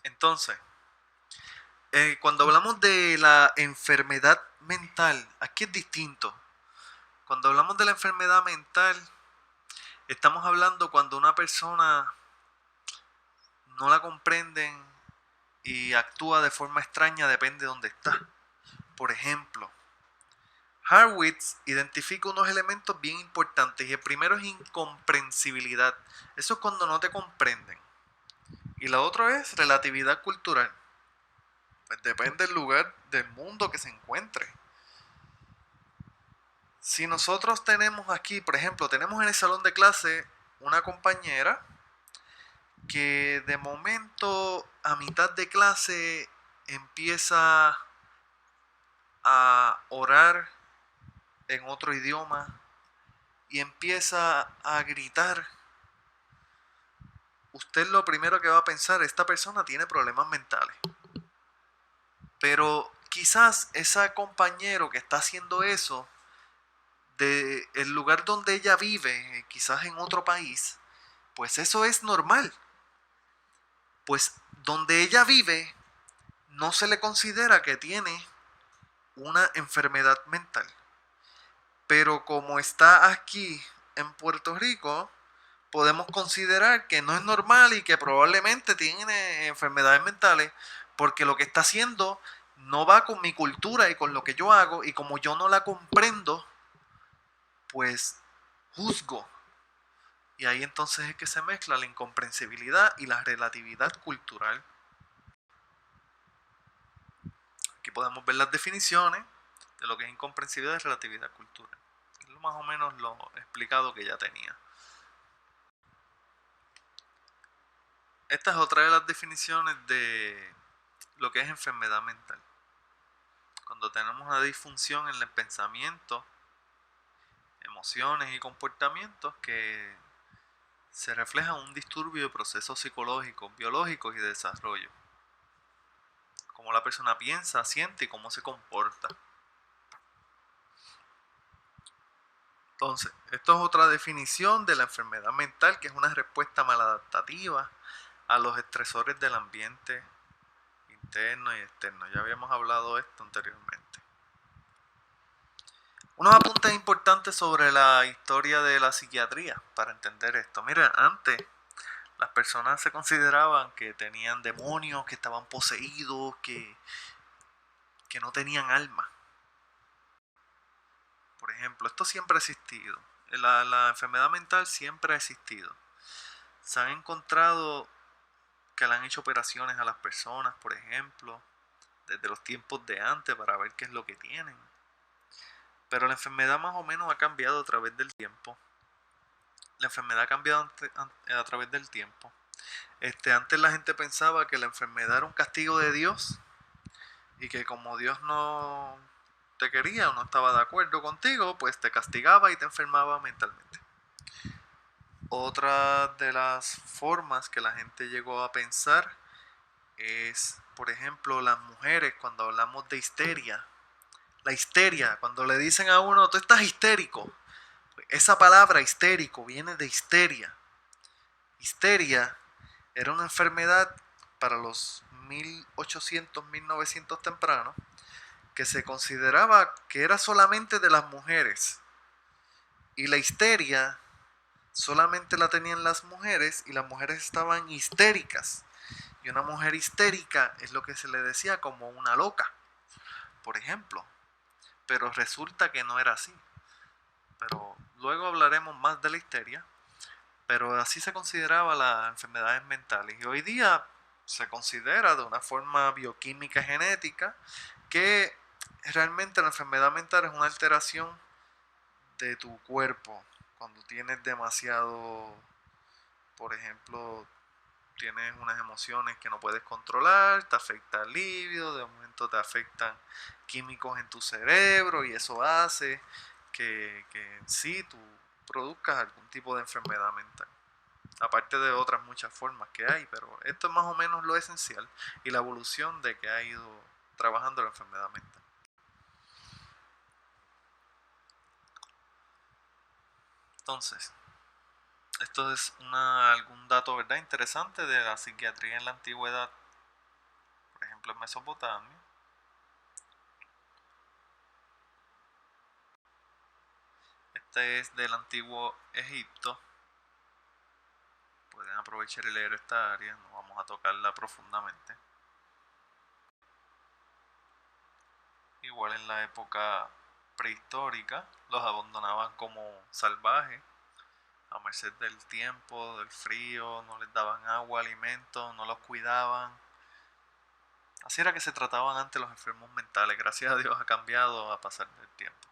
Entonces, cuando hablamos de la enfermedad mental, aquí es distinto. Cuando hablamos de la enfermedad mental, estamos hablando cuando una persona no la comprenden y actúa de forma extraña, depende de dónde está. Por ejemplo, Harwitz identifica unos elementos bien importantes y el primero es incomprensibilidad. Eso es cuando no te comprenden. Y la otra es relatividad cultural. Pues depende del lugar del mundo que se encuentre. Si nosotros tenemos aquí, por ejemplo, tenemos en el salón de clase una compañera que de momento a mitad de clase empieza a orar en otro idioma y empieza a gritar, usted lo primero que va a pensar, esta persona tiene problemas mentales. Pero quizás ese compañero que está haciendo eso, de el lugar donde ella vive, quizás en otro país, pues eso es normal. Pues donde ella vive no se le considera que tiene una enfermedad mental. Pero como está aquí en Puerto Rico, podemos considerar que no es normal y que probablemente tiene enfermedades mentales porque lo que está haciendo no va con mi cultura y con lo que yo hago y como yo no la comprendo, pues juzgo. Y ahí entonces es que se mezcla la incomprensibilidad y la relatividad cultural. Aquí podemos ver las definiciones de lo que es incomprensibilidad y relatividad cultural. Es lo más o menos lo explicado que ya tenía. Esta es otra de las definiciones de lo que es enfermedad mental. Cuando tenemos una disfunción en el pensamiento, emociones y comportamientos que se reflejan un disturbio de procesos psicológicos, biológicos y de desarrollo. Cómo la persona piensa, siente y cómo se comporta. Entonces, esto es otra definición de la enfermedad mental, que es una respuesta maladaptativa a los estresores del ambiente interno y externo. Ya habíamos hablado de esto anteriormente. Unos apuntes importantes sobre la historia de la psiquiatría para entender esto. Mira, antes las personas se consideraban que tenían demonios, que estaban poseídos, que no tenían alma. Por ejemplo, esto siempre ha existido. La enfermedad mental siempre ha existido. Se han encontrado que le han hecho operaciones a las personas, por ejemplo, desde los tiempos de antes para ver qué es lo que tienen. Pero la enfermedad más o menos ha cambiado a través del tiempo. La enfermedad ha cambiado a través del tiempo. Antes la gente pensaba que la enfermedad era un castigo de Dios y que como Dios no te quería o no estaba de acuerdo contigo, pues te castigaba y te enfermaba mentalmente. Otra de las formas que la gente llegó a pensar es, por ejemplo, las mujeres cuando hablamos de histeria. La histeria, cuando le dicen a uno, tú estás histérico. Esa palabra histérico viene de histeria. Histeria era una enfermedad para los 1800, 1900 tempranos, que se consideraba que era solamente de las mujeres. Y la histeria solamente la tenían las mujeres y las mujeres estaban histéricas. Y una mujer histérica es lo que se le decía como una loca, por ejemplo. Pero resulta que no era así. Pero luego hablaremos más de la histeria. Pero así se consideraba las enfermedades mentales. Y hoy día se considera de una forma bioquímica genética que realmente la enfermedad mental es una alteración de tu cuerpo. Cuando tienes demasiado, por ejemplo, tienes unas emociones que no puedes controlar, te afecta el líbido, de momento te afectan químicos en tu cerebro y eso hace que en sí tú produzcas algún tipo de enfermedad mental. Aparte de otras muchas formas que hay, pero esto es más o menos lo esencial y la evolución de que ha ido trabajando la enfermedad mental. Entonces, esto es algún dato, ¿verdad?, interesante de la psiquiatría en la antigüedad. ejemplo en Mesopotamia. Este es del antiguo Egipto. Pueden aprovechar y leer esta área, no vamos a tocarla profundamente. Igual en la época prehistórica los abandonaban como salvajes, a merced del tiempo, del frío, no les daban agua, alimento, no los cuidaban. Así era que se trataban antes los enfermos mentales. Gracias a Dios ha cambiado a pasar del tiempo.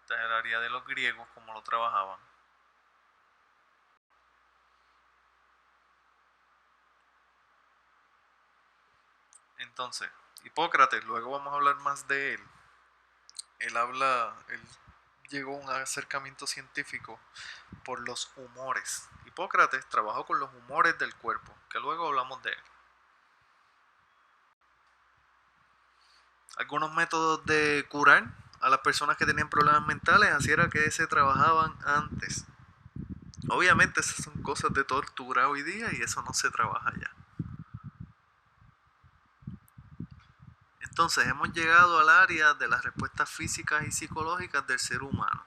Esta es el área de los griegos, cómo lo trabajaban. Entonces, Hipócrates, luego vamos a hablar más de él. Él llegó a un acercamiento científico por los humores. Hipócrates trabajó con los humores del cuerpo, que luego hablamos de él. Algunos métodos de curar a las personas que tenían problemas mentales, así era que se trabajaban antes. Obviamente esas son cosas de tortura hoy día y eso no se trabaja ya. Entonces hemos llegado al área de las respuestas físicas y psicológicas del ser humano.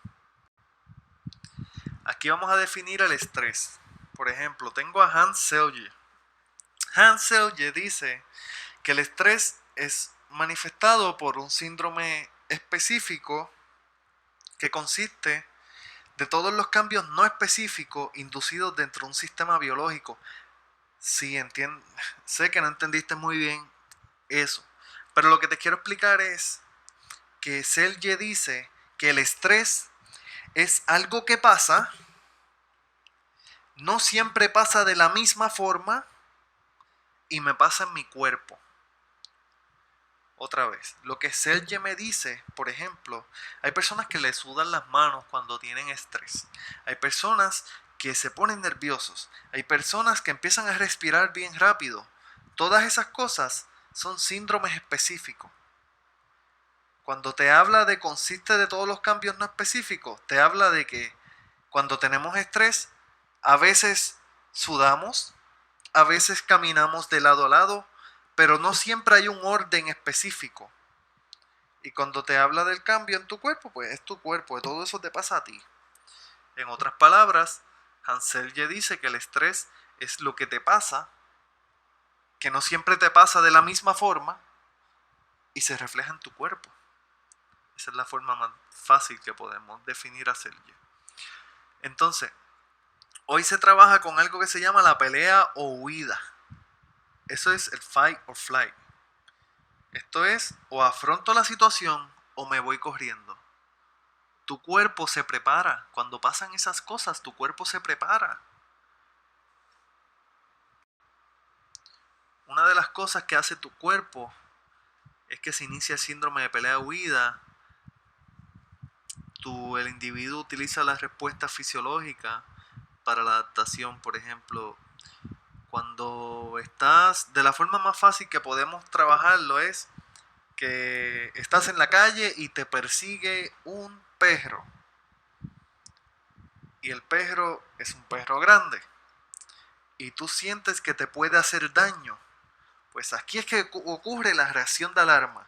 Aquí vamos a definir el estrés. Por ejemplo, tengo a Hans Selye. Hans Selye dice que el estrés es manifestado por un síndrome específico que consiste de todos los cambios no específicos inducidos dentro de un sistema biológico. Sí, sé que no entendiste muy bien eso, pero lo que te quiero explicar es que Selye dice que el estrés es algo que pasa, no siempre pasa de la misma forma y me pasa en mi cuerpo. Otra vez, lo que Selye me dice, por ejemplo, hay personas que le sudan las manos cuando tienen estrés. Hay personas que se ponen nerviosos. Hay personas que empiezan a respirar bien rápido. Todas esas cosas son síndromes específicos. Cuando te habla de consiste de todos los cambios no específicos, te habla de que cuando tenemos estrés, a veces sudamos, a veces caminamos de lado a lado, pero no siempre hay un orden específico. Y cuando te habla del cambio en tu cuerpo, pues es tu cuerpo, todo eso te pasa a ti. En otras palabras, Hans Selye dice que el estrés es lo que te pasa, que no siempre te pasa de la misma forma y se refleja en tu cuerpo. Esa es la forma más fácil que podemos definir a Selye. Entonces, hoy se trabaja con algo que se llama la pelea o huida. Eso es el fight or flight. Esto es, o afronto la situación o me voy corriendo. Tu cuerpo se prepara. Cuando pasan esas cosas, tu cuerpo se prepara. Una de las cosas que hace tu cuerpo es que se inicia el síndrome de pelea-huida. El individuo utiliza la respuesta fisiológica para la adaptación. Por ejemplo, cuando estás, de la forma más fácil que podemos trabajarlo es que estás en la calle y te persigue un perro. Y el perro es un perro grande. Y tú sientes que te puede hacer daño. Pues aquí es que ocurre la reacción de alarma.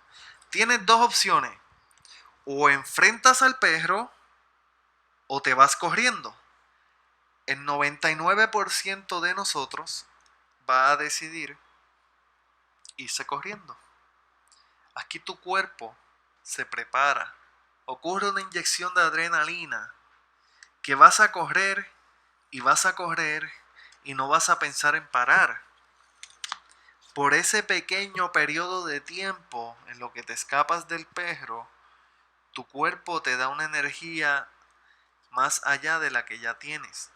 Tienes dos opciones. O enfrentas al perro o te vas corriendo. El 99% de nosotros va a decidir irse corriendo. Aquí tu cuerpo se prepara. Ocurre una inyección de adrenalina que vas a correr y vas a correr y no vas a pensar en parar. Por ese pequeño periodo de tiempo en lo que te escapas del perro, tu cuerpo te da una energía más allá de la que ya tienes.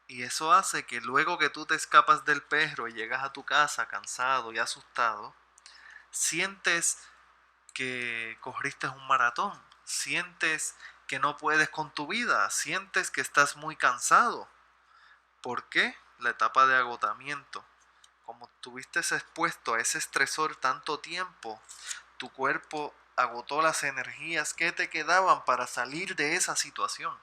Y eso hace que luego que tú te escapas del perro y llegas a tu casa cansado y asustado, sientes que corriste un maratón, sientes que no puedes con tu vida, sientes que estás muy cansado. ¿Por qué? La etapa de agotamiento. Como estuviste expuesto a ese estresor tanto tiempo, tu cuerpo agotó las energías que te quedaban para salir de esa situación.